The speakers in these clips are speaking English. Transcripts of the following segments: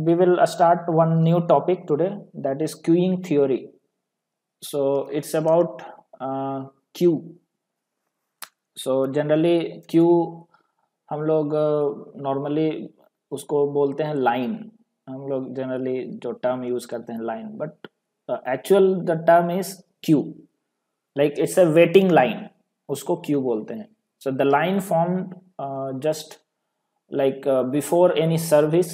we will start one new topic today, that is queuing theory. So it's about queue. So generally queue हम लोग normally उसको बोलते हैं line. हम लोग जनरली जो टर्म यूज करते हैं line, but actual the term is Q. Like it's a waiting line, उसको क्यू बोलते हैं. So the line form just like before any service.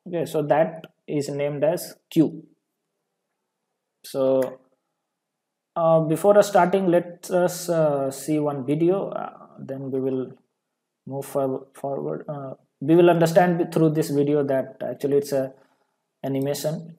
Okay, so that is named as queue. So before starting, let us see one video, then we will move forward. We will understand through this video that actually it's a animation.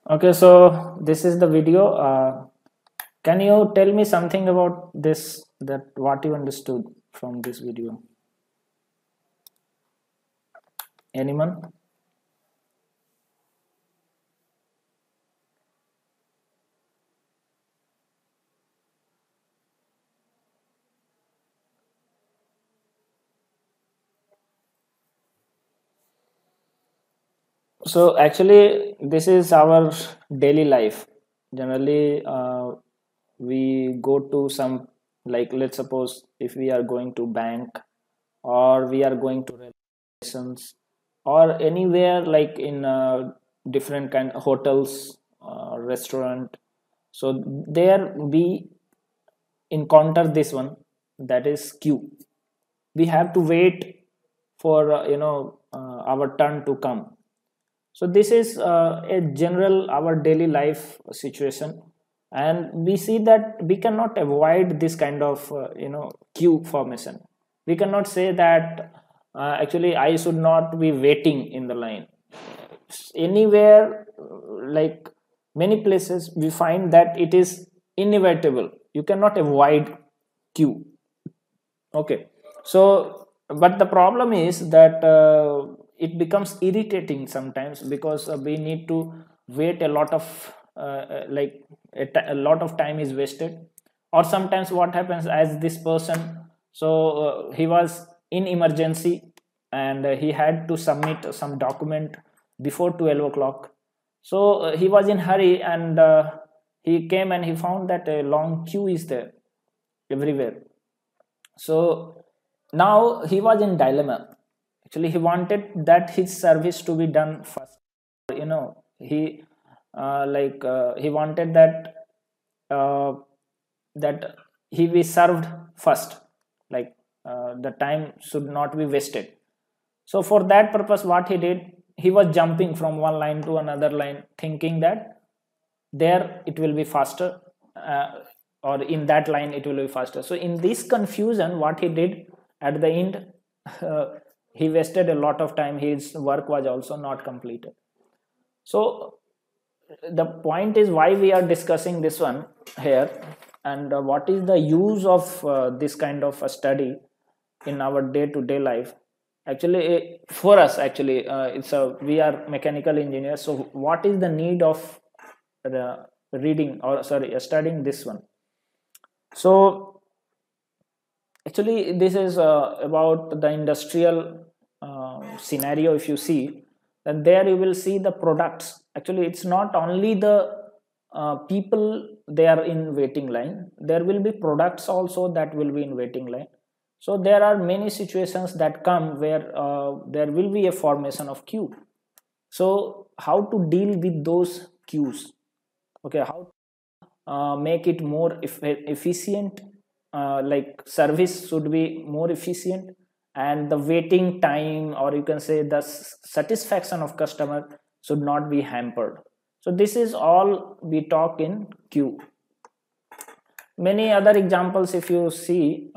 Okay, so this is the video. Can you tell me something about this, that what you understood from this video? Anyone? So actually this is our daily life. Generally we go to some, like let's suppose if we are going to bank, or we are going to relations, or anywhere, like in different kind of hotels, restaurant. So there we encounter this one, that is queue. We have to wait for our turn to come. So this is a general our daily life situation, and we see that we cannot avoid this kind of queue formation. We cannot say that actually I should not be waiting in the line. Anywhere, like many places, we find that it is inevitable. You cannot avoid queue. Okay, so but the problem is that it becomes irritating sometimes, because we need to wait a lot of like a lot of time is wasted. Or sometimes what happens, as this person, so he was in emergency, and he had to submit some document before 12 o'clock. So he was in hurry, and he came and he found that a long queue is there everywhere. So now he was in dilemma. Actually he wanted that his service to be done first. He he wanted that uh, that he be served first, like the time should not be wasted. So for that purpose, what he did, he was jumping from one line to another line, thinking that there it will be faster, or in that line it will be faster. So in this confusion, what he did at the end, uh, he wasted a lot of time. His work was also not completed. So the point is why we are discussing this one here, and what is the use of this kind of a study in our day-to-day life. Actually, for us, actually, it's a we are mechanical engineers. So what is the need of reading, or sorry, studying this one? So actually, this is about the industrial scenario. If you see, then there you will see the products. Actually, it's not only the people they are in waiting line. There will be products also that will be in waiting line. So there are many situations that come where there will be a formation of queue. So how to deal with those queues? Okay, how make it more efficient, like service should be more efficient, and the waiting time, or you can say the satisfaction of customer should not be hampered. So this is all we talk in queue. Many other examples if you see,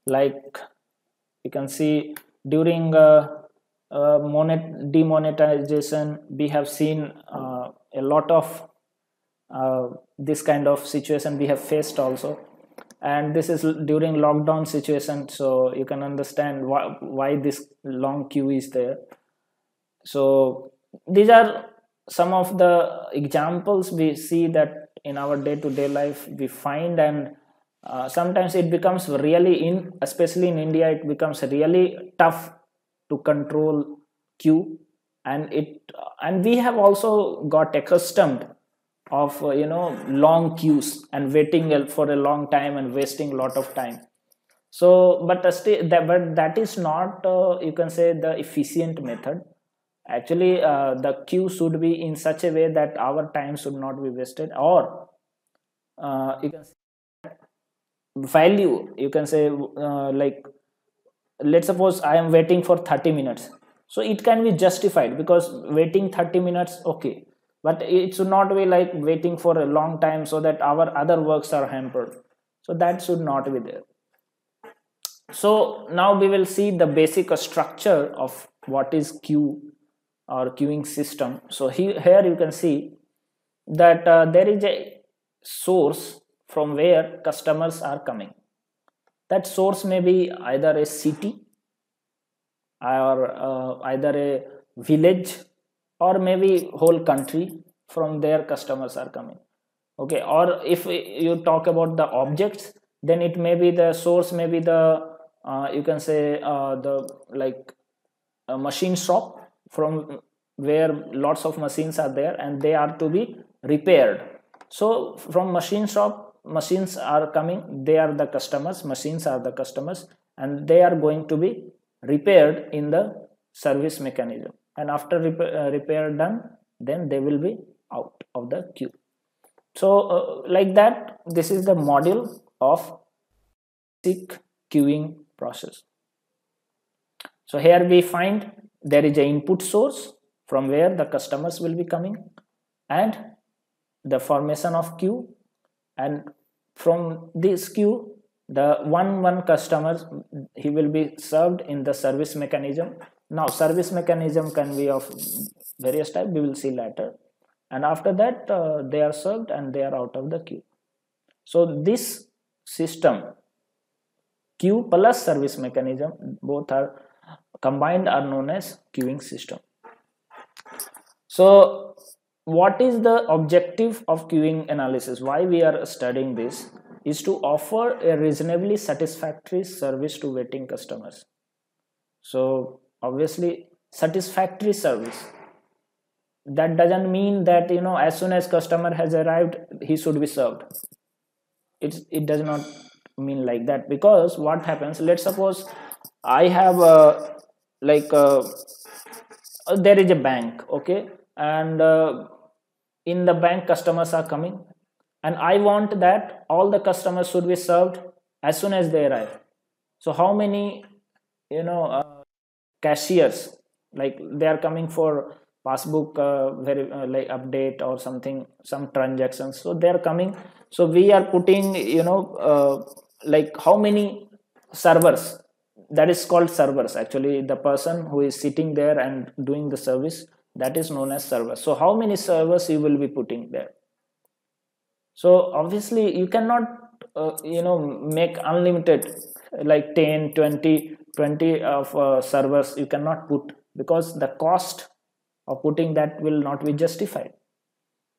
like you can see during demonetization, we have seen a lot of this kind of situation we have faced also, and this is during lockdown situation, so you can understand why this long queue is there. So these are some of the examples we see that in our day-to-day life we find, and sometimes it becomes really, in especially in India, it becomes really tough to control queue. And we have also got accustomed of long queues and waiting for a long time and wasting a lot of time. So but that is not, you can say, the efficient method. Actually, the queue should be in such a way that our time should not be wasted, or you can say value, you can say, like let's suppose I am waiting for 30 minutes, so it can be justified because waiting 30 minutes, okay, but it should not be like waiting for a long time so that our other works are hampered. So that should not be there. So now we will see the basic structure of what is queue or queuing system. So here you can see that there is a source from where customers are coming. That source may be either a city, or either a village, or maybe whole country. From there customers are coming. Okay, or if you talk about the objects, then it may be the source may be the you can say the like a machine shop, from where lots of machines are there and they are to be repaired. So from machine shop, machines are coming, they are the customers, machines are the customers, and they are going to be repaired in the service mechanism, and after repair done, then they will be out of the queue. So like that, this is the module of basic queuing process. So here we find there is an input source from where the customers will be coming, and the formation of queue, and from this queue the one customer, he will be served in the service mechanism. Now service mechanism can be of various type, we will see later, and after that they are served and they are out of the queue. So this system, queue plus service mechanism, both are combined, are known as queuing system. So what is the objective of queuing analysis? Why we are studying this is to offer a reasonably satisfactory service to waiting customers. So obviously satisfactory service, that doesn't mean that as soon as customer has arrived he should be served. It does not mean like that, because what happens, let's suppose I have like there is a bank, okay, and in the bank customers are coming, and I want that all the customers should be served as soon as they arrive. So how many, you know, cashiers, like they are coming for passbook very like update or something, some transactions, so they are coming. So we are putting, like how many servers, that is called servers. Actually the person who is sitting there and doing the service, that is known as server. So how many servers you will be putting there? So obviously you cannot make unlimited, like 10, 20, 20 of servers you cannot put, because the cost of putting that will not be justified.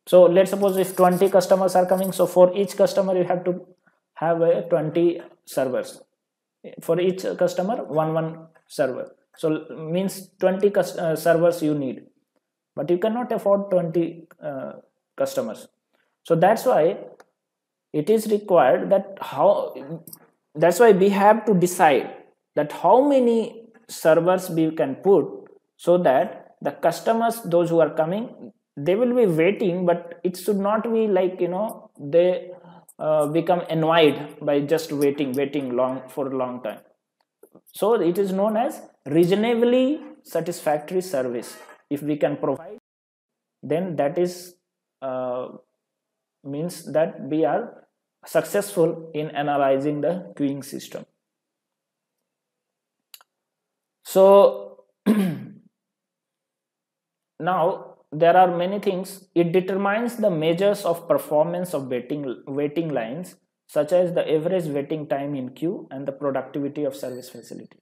So let's suppose if 20 customers are coming, so for each customer you have to have a 20 servers, for each customer one server. So means 20 servers you need, but you cannot afford 20 customers. So that's why it is required that how, that's why we have to decide that how many servers we can put, so that the customers, those who are coming, they will be waiting, but it should not be like, they become annoyed by just waiting long for a long time. So it is known as reasonably satisfactory service. If we can provide, then that is means that we are successful in analyzing the queuing system. So now there are many things. It determines the measures of performance of waiting lines, such as the average waiting time in queue and the productivity of service facility.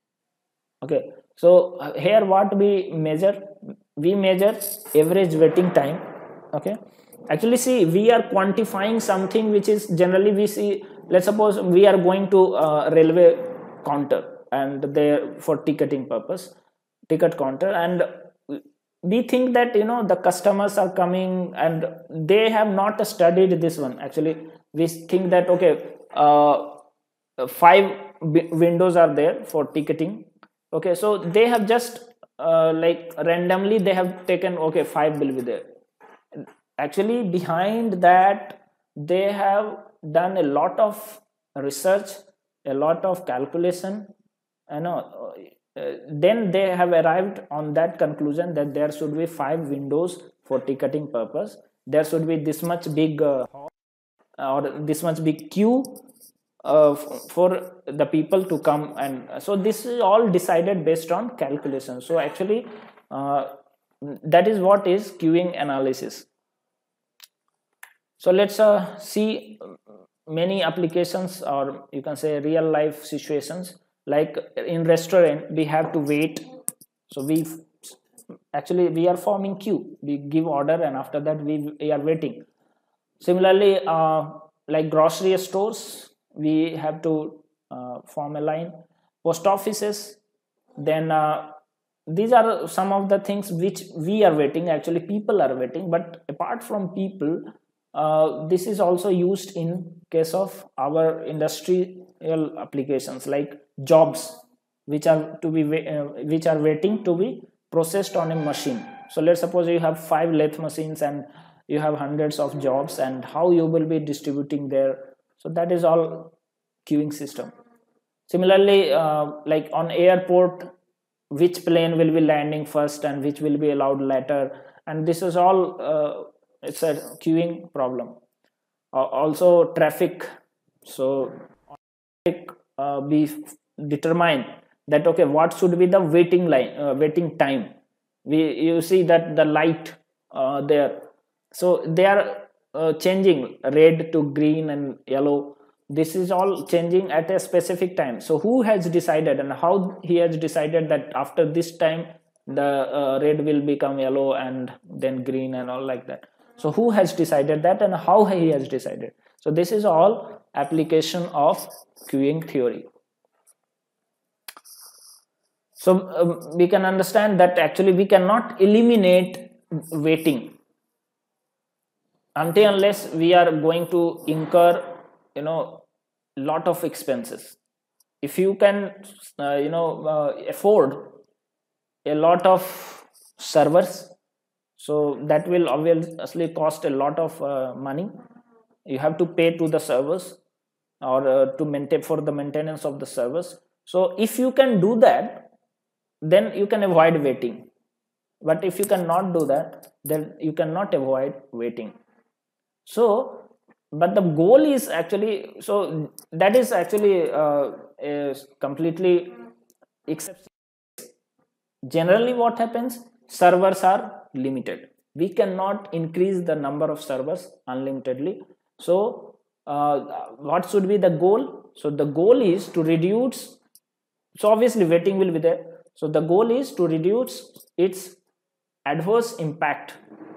Okay, so here what we measure, we measure average waiting time. Okay, actually see, we are quantifying something which is generally we see. Let's suppose we are going to a railway counter, and there for ticketing purpose, ticket counter, and we think that the customers are coming and they have not studied this one. Actually we think that okay, five windows are there for ticketing. Okay, so they have just like randomly they have taken, okay, five will be there. Actually behind that they have done a lot of research, a lot of calculation, then they have arrived on that conclusion that there should be five windows for ticketing purpose, there should be this much big or this much big queue for the people to come, and so this is all decided based on calculation. So actually that is what is queuing analysis. So let's see many applications, or you can say real life situations. Like in restaurant we have to wait, so we are forming queue, we give order, and after that we are waiting. Similarly like grocery stores, we have to form a line. Post offices, then these are some of the things which we are waiting. Actually people are waiting, but apart from people, this is also used in case of our industrial applications, like jobs which are to be which are waiting to be processed on a machine. So let's suppose you have 5 lathe machines and you have hundreds of jobs, and how you will be distributing there. So that is all queuing system. Similarly like on airport, which plane will be landing first and which will be allowed later, and this is all it's a queuing problem. Also traffic, so we determine that okay, what should be the waiting line, waiting time. You see that the light there, so they are changing red to green and yellow. This is all changing at a specific time. So who has decided, and how he has decided that after this time the red will become yellow and then green and all like that? So who has decided that, and how he has decided? So this is all application of queuing theory. So we can understand that actually we cannot eliminate waiting until unless we are going to incur lot of expenses. If you can afford a lot of servers, so that will obviously cost a lot of money. you have to pay to the servers, or to maintain for the maintenance of the servers. So if you can do that, then you can avoid waiting. But if you cannot do that, then you cannot avoid waiting. So but the goal is actually, so that is actually is completely exception. Generally what happens, servers are limited, we cannot increase the number of servers unlimitedly. So what should be the goal? So the goal is to reduce, so obviously waiting will be there, so the goal is to reduce its adverse impact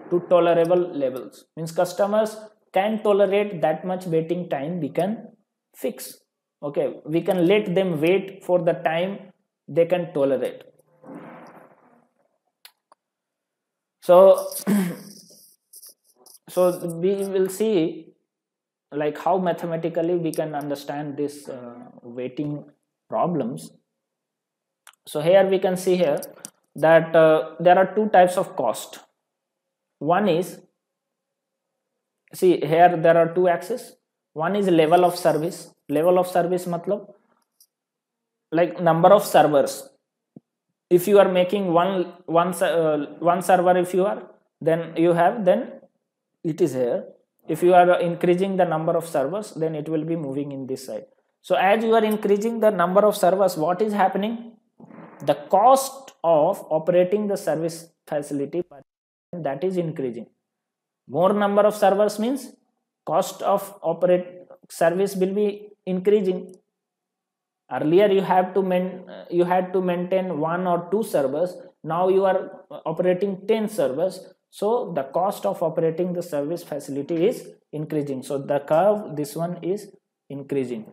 to tolerable levels. Means customers can tolerate that much waiting time, we can fix. Okay, we can let them wait for the time they can tolerate. So so we will see like how mathematically we can understand this waiting problems. So here we can see here that there are two types of cost. One is, see here there are two axes. One is level of service. Level of service matlab like number of servers. If you are making one server, if you are, then you have, then it is here. If you are increasing the number of servers, then it will be moving in this side. So as you are increasing the number of servers, what is happening? The cost of operating the service facility, that is increasing. More number of servers means cost of operate service will be increasing. Earlier you had to maintain one or two servers, now you are operating 10 servers, so the cost of operating the service facility is increasing. So the curve, this one is increasing.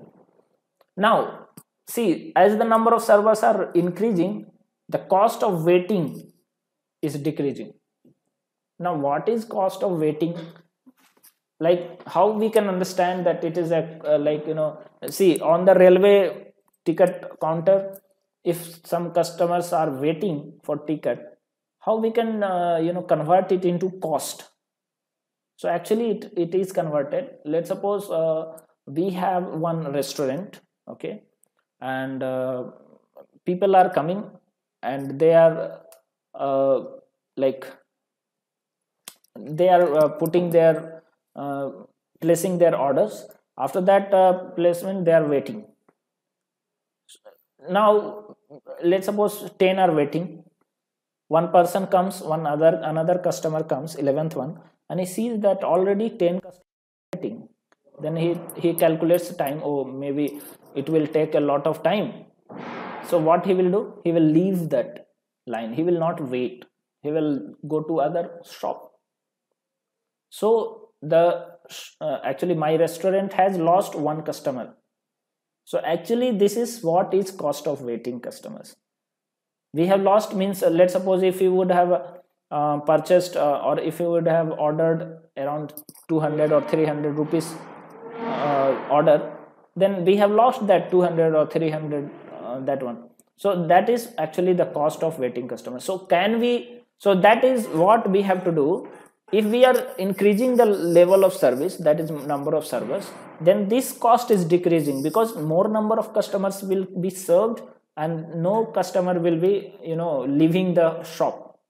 Now see, as the number of servers are increasing, the cost of waiting is decreasing. Now what is cost of waiting? Like how we can understand that it is a like, you know, see on the railway ticket counter, if some customers are waiting for ticket, how we can you know, convert it into cost? So actually it is converted. Let's suppose we have one restaurant, okay, and people are coming and they are like they are putting their placing their orders. After that placement, they are waiting. Now let's suppose 10 are waiting. One person comes, another customer comes, 11th one, and he sees that already 10 customers are waiting. Then he calculates the time. Oh, maybe it will take a lot of time. So what he will do? He will leave that line. He will not wait. He will go to other shop. So the actually my restaurant has lost one customer. So actually this is what is cost of waiting customers. We have lost means let's suppose if you would have purchased or if you would have ordered around 200 or 300 rupees order, then we have lost that 200 or 300 that one. So that is actually the cost of waiting customers. So can we, so that is what we have to do. If we are increasing the level of service, that is number of servers, then this cost is decreasing because more number of customers will be served and no customer will be, you know, leaving the shop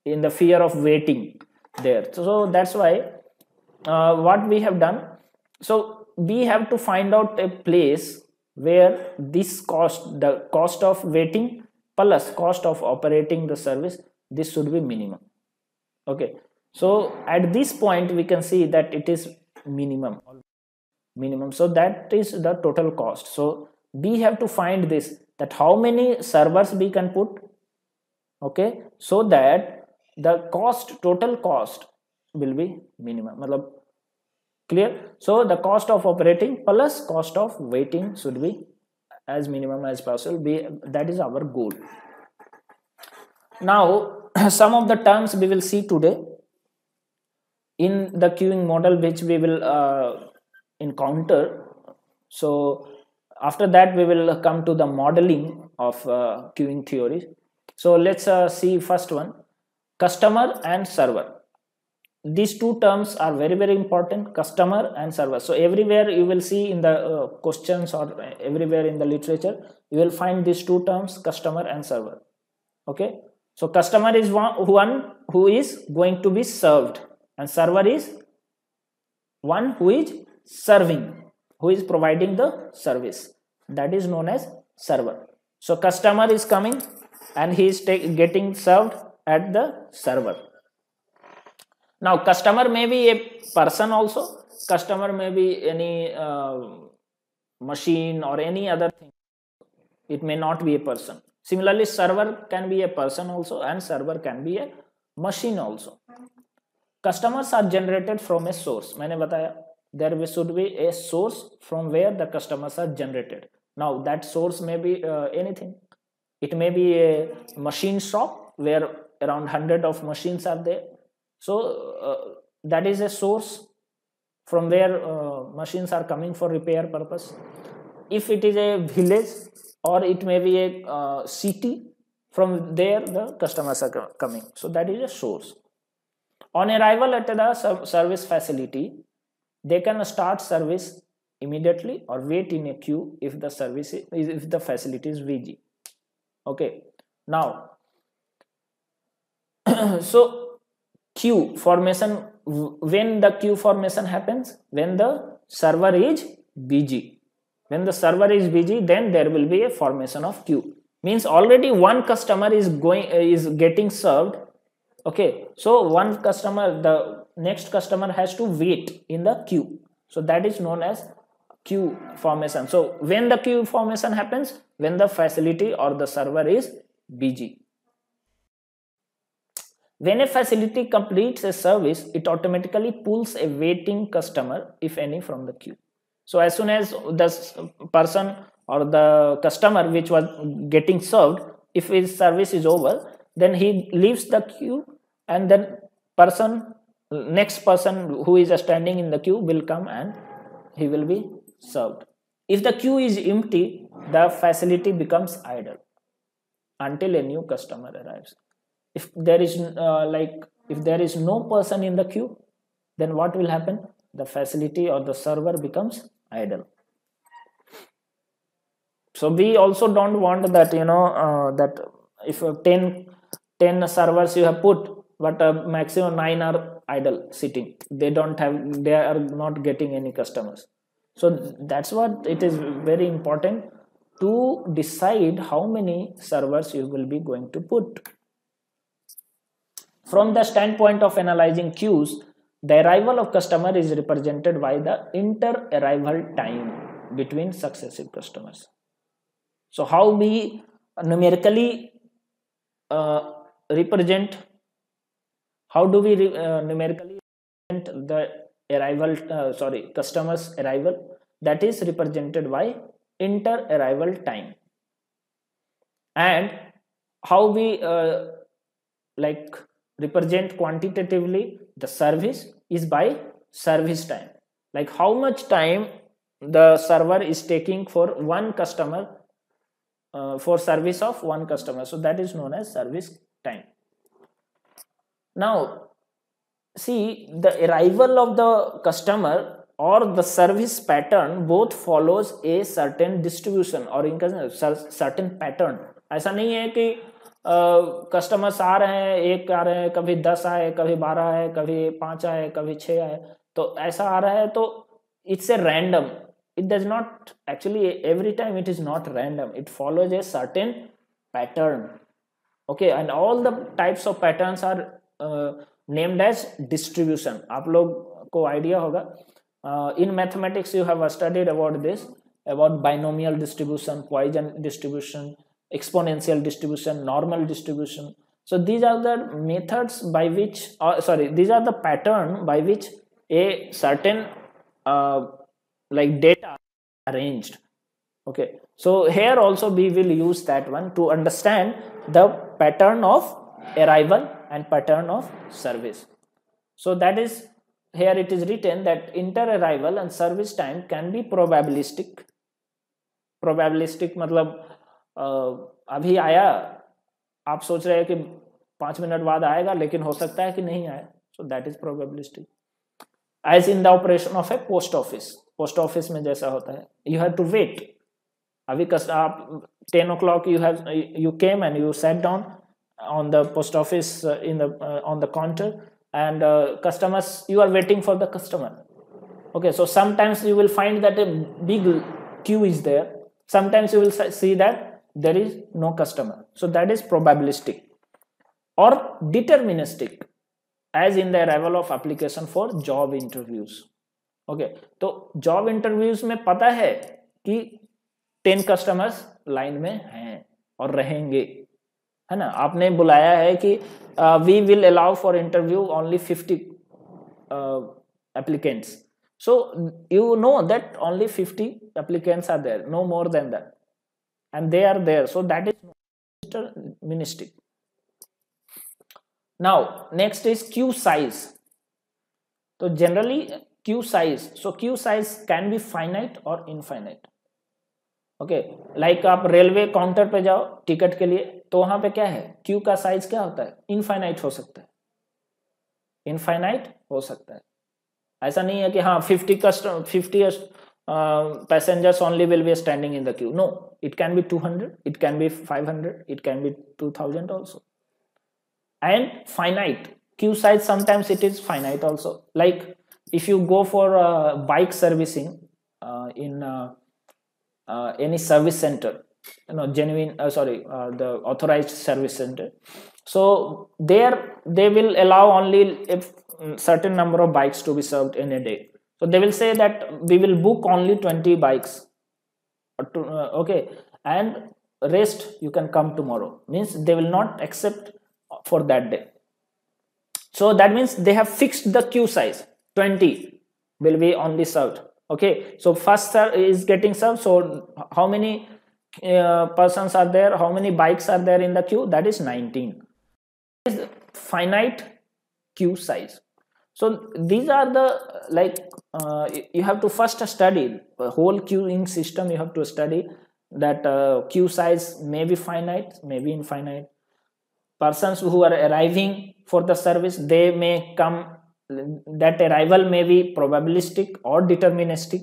in the fear of waiting there. So that's why what we have done, so we have to find out a place where this cost, the cost of waiting plus cost of operating the service, this should be minimum. Okay, so at this point we can see that it is minimum. So that is the total cost. So we have to find this, that how many servers we can put, okay, so that the cost, total cost will be minimum. Clear? So the cost of operating plus cost of waiting should be as minimum as possible. That is our goal. Now some of the terms we will see today in the queuing model which we will encounter. So after that we will come to the modeling of queuing theory. So let's see first one, customer and server. these two terms are very very important, customer and server. So everywhere you will see in the questions or everywhere in the literature you will find these two terms, customer and server. Okay, so customer is one who is going to be served, and server is one who is serving, who is providing the service, that is known as server. So customer is coming and he is getting served at the server. Now customer may be a person also, customer may be any machine or any other thing, it may not be a person. Similarly server can be a person also and server can be a machine also. Customers are generated from a source, मैंने बताया there should be a source from where the customers are generated. Now that source may be anything. It may be a machine shop where around 100 of machines are there. So that is a source from where machines are coming for repair purpose. If it is a village or it may be a city, from there the customers are coming. So that is a source. On arrival at the service facility, they can start service immediately or wait in a queue if the facility is busy. Okay, now so queue formation, when the queue formation happens, when the server is busy. When the server is busy, then there will be a formation of queue. Means already one customer is getting served. Okay, so one customer, the next customer has to wait in the queue. So that is known as queue formation. So when the queue formation happens, when the facility or the server is busy. When a facility completes a service, it automatically pulls a waiting customer, if any, from the queue. So as soon as the person or the customer which was getting served, if his service is over, then he leaves the queue and then next person who is standing in the queue will come and he will be served. If the queue is empty, the facility becomes idle until a new customer arrives. If there is no person in the queue, then what will happen? The facility or the server becomes idle. So we also don't want that, that if 10 servers you have put, but maximum 9 are idle sitting, they are not getting any customers. So that's what it is very important to decide how many servers you will be going to put. From the standpoint of analyzing queues, the arrival of customer is represented by the inter-arrival time between successive customers. So how we numerically represent, how do we numerically represent the customer's arrival? That is represented by inter-arrival time. And how we represent quantitatively the service is by service time, like how much time the server is taking for one customer, for service of one customer. So that is known as service time. Now see, the arrival of the customer or the service pattern both follows a certain distribution or certain pattern. ऐसा नहीं है कि customers आ रहे हैं, एक आ रहे हैं, कभी 10 आए, कभी 12 आए, कभी 5 आए, कभी 6 आए, तो ऐसा आ रहा है. तो it's a random, it does not actually, every time it is not random, it follows a certain pattern. Okay, and all the types of patterns are named as distribution. आप लोग को idea होगा, in mathematics you have studied about this, about binomial distribution, Poisson distribution, exponential distribution, normal distribution. So these are the methods by which, these are the pattern by which a certain data arranged. Okay, so here also we will use that one to understand the pattern of arrival and pattern of service. So that is, here it is written that inter-arrival and service time can be probabilistic. Probabilistic मतलब अभी आया, आप सोच रहे हैं कि 5 minute बाद आएगा, लेकिन हो सकता है कि नहीं आए. so that is probabilistic. As in the operation of a post office में जैसा होता है, you have to wait. अभी आप 10 o'clock you came and you sat down on the post office on the counter, and customers, you are waiting for the customer. Okay, so sometimes you will find that a big queue is there, sometimes you will see that there is no customer, so that is probabilistic. Or deterministic, as in the arrival of application for job interviews. Okay, तो job interviews में पता है कि 10 customers line में हैं और रहेंगे, है ना. आपने बुलाया है कि we will allow for interview only 50 applicants, so you know that only 50 applicants are there, no more than that, and they are there, so that is deterministic. Now next is queue size. So generally queue size, so queue size can be finite or infinite. Okay, like आप railway counter पे जाओ ticket के लिए, तो वहां पे क्या है, क्यू का साइज क्या होता है, इनफाइनाइट हो सकता है, इनफाइनाइट हो सकता है. ऐसा नहीं है कि हाँ 50 passengers only will be standing in the queue. No, it can be 200, it can be 500, it can be 2000 also. And finite queue size, sometimes it is finite also. Like if you go for bike servicing in any service center, the authorized service center, so there they will allow only a certain number of bikes to be served in a day. So they will say that we will book only 20 bikes, okay, and rest you can come tomorrow, means they will not accept for that day. So that means they have fixed the queue size, 20 will be only served. Okay, so first is getting served, so how many persons are there, how many bikes are there in the queue, that is 19. This is finite queue size. So these are the you have to first study the whole queuing system. You have to study that queue size may be finite, may be infinite. Persons who are arriving for the service, they may come, that arrival may be probabilistic or deterministic.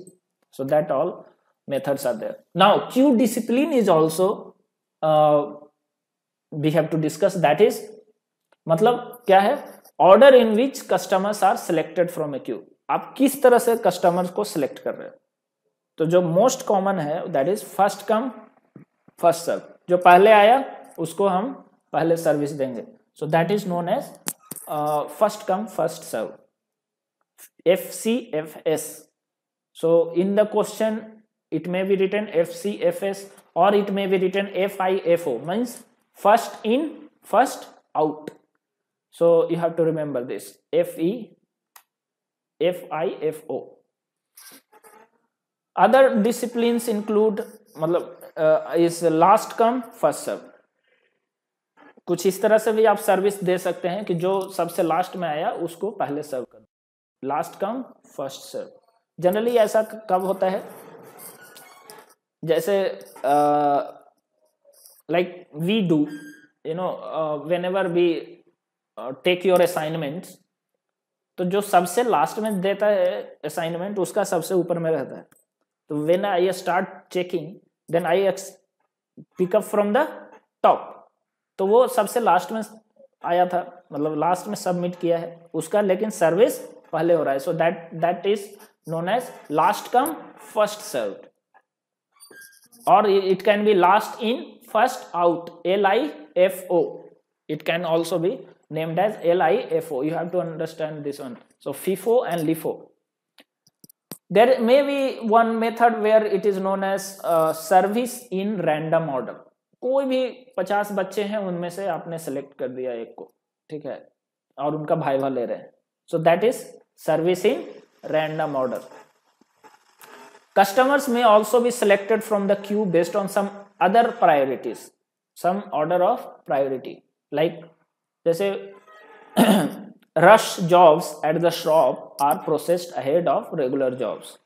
So that all methods are there. Now queue discipline is also we have to discuss. That is, मतलब क्या है, order in which customers are selected from a queue. आप किस तरह से customers को select कर रहे हो. तो जो most common है that is first come first serve. जो पहले आया उसको हम पहले सर्विस देंगे. So that is known as first come first serve, FCFS. So in the question it may be written FCFS or it may be written FIFO, means first in first out. So you have to remember this, FIFO. Other disciplines include is last come first serve. कुछ इस तरह से भी आप service दे सकते हैं कि जो सबसे लास्ट में आया उसको पहले सर्व कर, last come first serve. Generally ऐसा कब होता है, जैसे like we do whenever we take your assignments, तो जो सबसे लास्ट में देता है असाइनमेंट उसका सबसे ऊपर में रहता है. तो when I start checking then I pick up from the top, तो वो सबसे लास्ट में आया था, मतलब लास्ट में सबमिट किया है उसका, लेकिन सर्विस पहले हो रहा है. So that is known as last come first served. और it can be last in first out, LIFO. It can also be named as LIFO. You have to understand this one. So FIFO and LIFO. There may be one method where it is known as service in random order. कोई भी 50 बच्चे हैं उनमें से आपने select कर दिया एक को, ठीक है, और उनका भाइवा ले रहे हैं. So that is service in random order. Customers may also be selected from the queue based on some other priorities, some order of priority. Like जैसे rush jobs at the shop are processed ahead of regular jobs.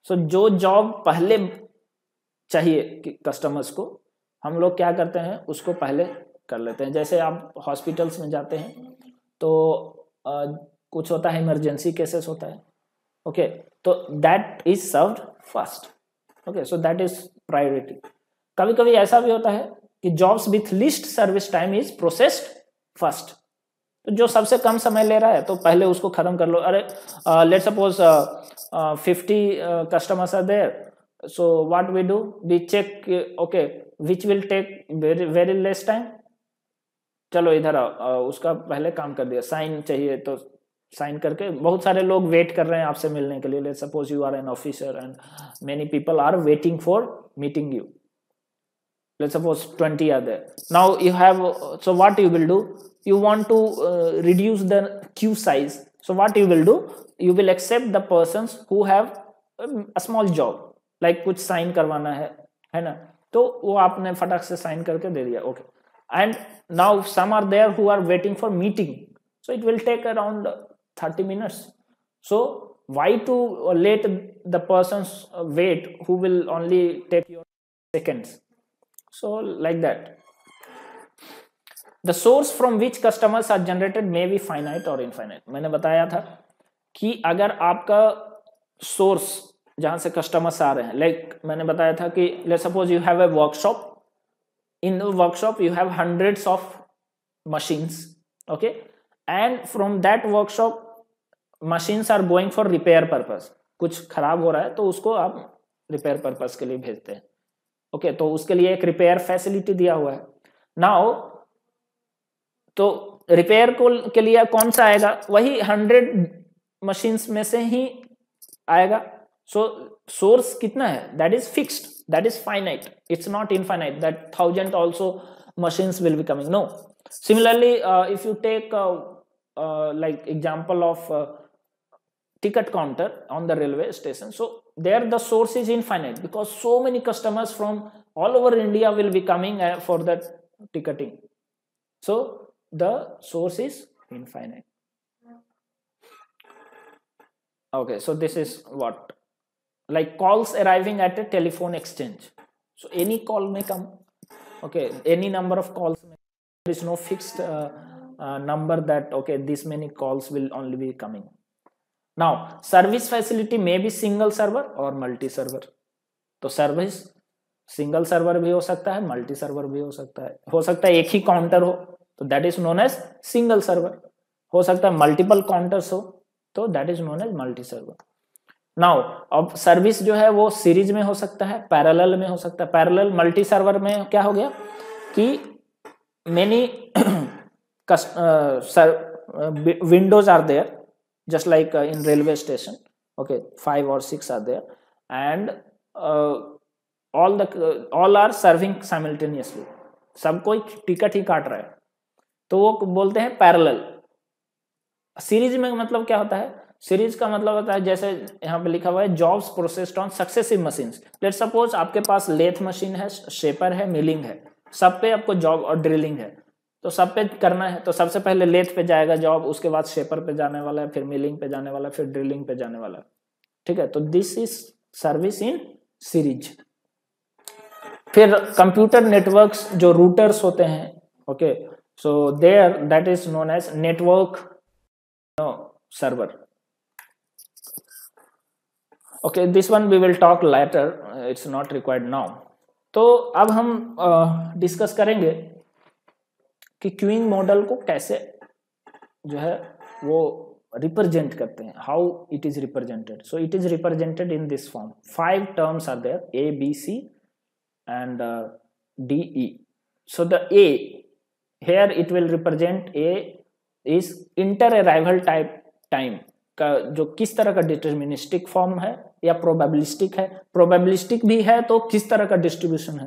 So जो job पहले चाहिए customers को, हम लोग क्या करते हैं उसको पहले कर लेते हैं. जैसे आप हॉस्पिटल्स में जाते हैं तो कुछ होता है, इमरजेंसी केसेस होता है, ओके, तो that is served first, okay, so that is priority. कभी कभी ऐसा भी होता है कि jobs with list service time is processed first, तो जो सबसे कम समय ले रहा है तो पहले उसको खत्म कर लो। अरे let suppose 50 customers are there, so what we do, we check okay which will take very less time, चलो इधर आओ, उसका पहले काम कर दिया, साइन चाहिए तो साइन करके, बहुत सारे लोग वेट कर रहे हैं आपसे मिलने के लिए, let suppose you are an officer and many people are waiting for meeting you, let's suppose 20 are there, now you have, so what you will do, you want to reduce the queue size, so what you will do, you will accept the persons who have a small job, like कुछ sign करवाना है ना, तो वो आपने फटाक से sign करके दे दिया, okay, and now some are there who are waiting for meeting, so it will take around 30 minutes, so why to let the persons wait who will only take your seconds, so like that. The source from which customers are generated may be finite or infinite. मैंने बताया था कि अगर आपका source जहां से customers आ रहे हैं, लाइक मैंने बताया था कि let's suppose you have a workshop, in the workshop you have hundreds of machines, okay, and from that workshop machines are going for repair purpose, कुछ खराब हो रहा है तो उसको आप रिपेयर पर्पस के लिए भेजते हैं, ओके, तो उसके लिए एक रिपेयर फैसिलिटी दिया हुआ है। नाउ तो रिपेयर को के लिए कौन सा आएगा, वही 100 मशीन्स में से ही आएगा, सो सोर्स कितना है, that is fixed, that is finite, it's not infinite that 1000 also machines will be coming, no. Similarly if you take like example of ticket counter on the railway station, so there the source is infinite because so many customers from all over India will be coming for that ticketing, so the source is infinite, okay. So this is what, like calls arriving at a telephone exchange, so any call may come, okay, any number of calls, there is no fixed number that okay this many calls will only be coming. Now service facility may be single server or multi server, तो service single server भी हो सकता है, multi server भी हो सकता है एक ही काउंटर हो तो that is known as single server, हो सकता है मल्टीपल काउंटर्स हो तो that is known as multi server. Now अब सर्विस जो है वो सीरीज में हो सकता है, पैरेलल में हो सकता है, पैरेलल मल्टी सर्वर में क्या हो गया कि many windows are there just like in railway station, okay, 5 or 6 are there and all are serving simultaneously, सब कोई टिकट ही काट रहा है तो वो बोलते हैं पैरेलल। सीरीज में मतलब क्या होता है, सीरीज का मतलब होता है जैसे यहाँ पे लिखा हुआ है jobs processed on successive machines, let suppose आपके पास लेथ मशीन है, शेपर है, मिलिंग है, सब पे आपको जॉब और ड्रिलिंग है तो सब पे करना है, तो सबसे पहले लेथ पे जाएगा जॉब, उसके बाद शेपर पे जाने वाला है, फिर मिलिंग पे जाने वाला है, फिर ड्रिलिंग पे जाने वाला है, ठीक है, तो this is service in series. फिर कंप्यूटर नेटवर्क्स जो रूटर्स होते हैं, okay, so there that is known as network server, okay, this one we will talk later, it's not required now. तो अब हम डिस्कस करेंगे कि क्यूइंग मॉडल को कैसे जो है वो रिप्रेजेंट करते हैं, how it is represented. So it is represented in this form, 5 terms are there, A, B, C and D, E. So the A here it will represent A is inter-arrival type time का जो किस तरह का deterministic form है या probabilistic है, probabilistic भी है तो किस तरह का डिस्ट्रीब्यूशन है,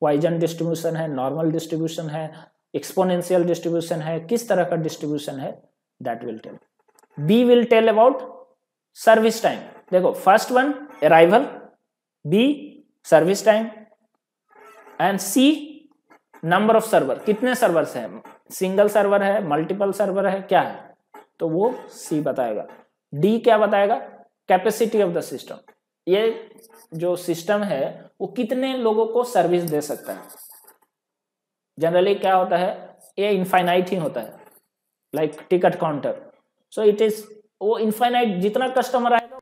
पॉइजन डिस्ट्रीब्यूशन है, नॉर्मल डिस्ट्रीब्यूशन है, एक्सपोनेंशियल डिस्ट्रीब्यूशन है, किस तरह का डिस्ट्रीब्यूशन है, that will tell. B will tell about service time, देखो first one arrival, B service time and C number of server, कितने सर्वर्स है, सिंगल सर्वर है, मल्टीपल सर्वर है, क्या है, तो वो सी बताएगा। डी क्या बताएगा, कैपेसिटी ऑफ द सिस्टम, ये जो सिस्टम है वो कितने लोगों को सर्विस दे सकता है। जनरली क्या होता है, ये इनफाइनाइट ही होता है, like TikTok counter, so it is वो इनफाइनाइट, जितना कस्टमर आएगा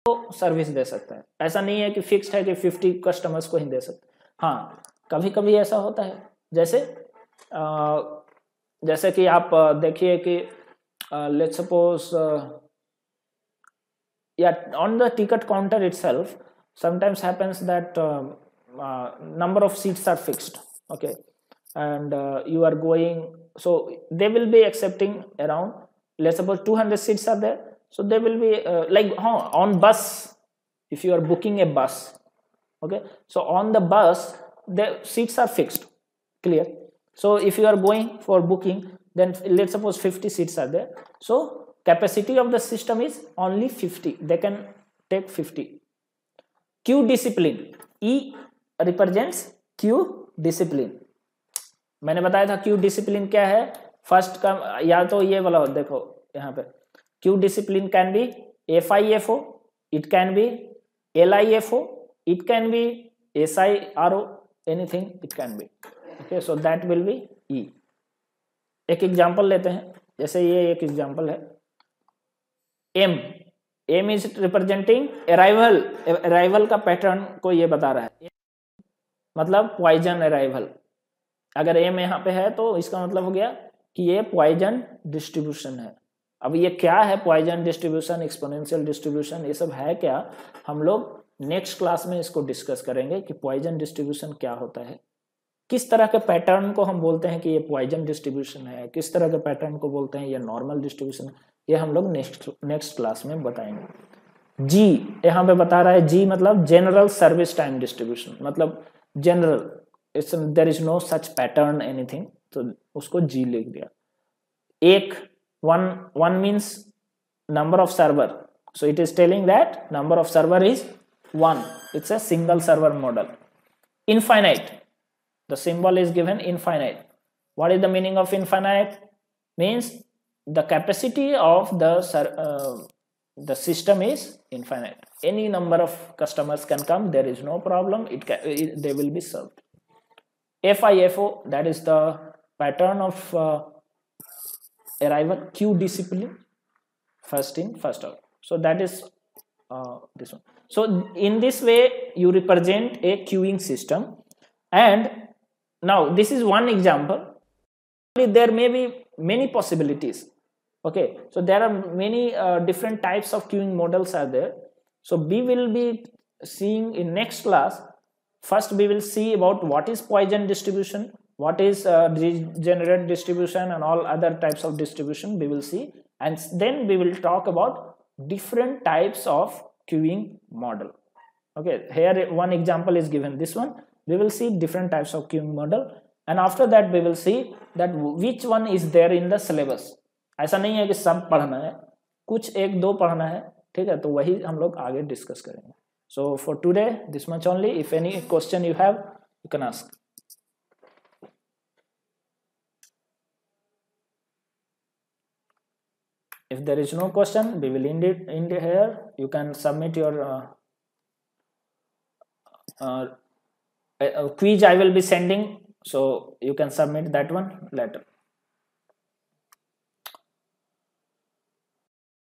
वो सर्विस दे सकता है। ऐसा नहीं है कि फिक्स्ड है कि 50 कस्टमर्स को ही दे सकते। हाँ, कभी कभी ऐसा होता है, जैसे कि आप देखिए कि let's suppose on the ticket counter itself, sometimes happens that number of seats are fixed, okay, and you are going, so they will be accepting around, let's suppose 200 seats are there, so they will be on bus, if you are booking a bus, okay, so on the bus the seats are fixed, clear. So if you are going for booking, then let's suppose 50 seats are there, so capacity of the system is only 50, they can take 50. Queue discipline, E represents queue discipline. मैंने बताया था Q discipline क्या है, first का या तो ये वाला, देखो यहाँ पे Q discipline can be FIFO, it can B LIFO, it can B SIRO, anything it can B, okay, so that will be E. एक एग्जांपल लेते हैं, जैसे ये एक एग्जांपल है, M इज रिप्रेजेंटिंग अराइवल का पैटर्न को ये बता रहा है, मतलब पॉइजन अराइवल। अगर M यहाँ पे है तो इसका मतलब हो गया कि ये पॉइजन डिस्ट्रीब्यूशन है। अब ये क्या है पॉइजन डिस्ट्रीब्यूशन, एक्सपोनेंशियल डिस्ट्रीब्यूशन, ये सब है क्या, हम लोग नेक्स्ट क्लास में इसको डिस्कस करेंगे कि पॉइजन डिस्ट्रीब्यूशन क्या होता है, किस तरह के पैटर्न को हम बोलते हैं कि ये पॉइजन डिस्ट्रीब्यूशन है, किस तरह के पैटर्न को बोलते हैं ये नॉर्मल डिस्ट्रीब्यूशन, ये हम लोग नेक्स्ट क्लास में बताएंगे। जी यहाँ पे बता रहा है, जी मतलब जनरल सर्विस टाइम डिस्ट्रीब्यूशन, मतलब general, it's there is no such pattern anything, तो उसको जी लिख दिया। एक one means number of server, so it is telling that number of server is 1, it's a single server model. Infinite, the symbol is given infinite. What is the meaning of infinite? Means the capacity of the system is infinite. Any number of customers can come, there is no problem, they will be served. FIFO, that is the pattern of arrival, queue discipline, first in first out, so that is this one. So in this way you represent a queuing system, and now this is one example, there may be many possibilities, okay, so there are many different types of queuing models are there, so we will be seeing in next class. First we will see about what is Poisson distribution, what is degenerate distribution, and all other types of distribution we will see, and then we will talk about different types of queuing model. Okay, here one example is given, this one. We will see different types of queuing model, and after that we will see that which one is there in the syllabus. ऐसा नहीं है कि सब पढ़ना है, कुछ एक दो पढ़ना है, ठीक है, तो वही हम लोग आगे डिस्कस करेंगे। So for today this much only. If any question you have, you can ask. If there is no question, we will end it here. You can submit your quiz I will be sending, so you can submit that one later.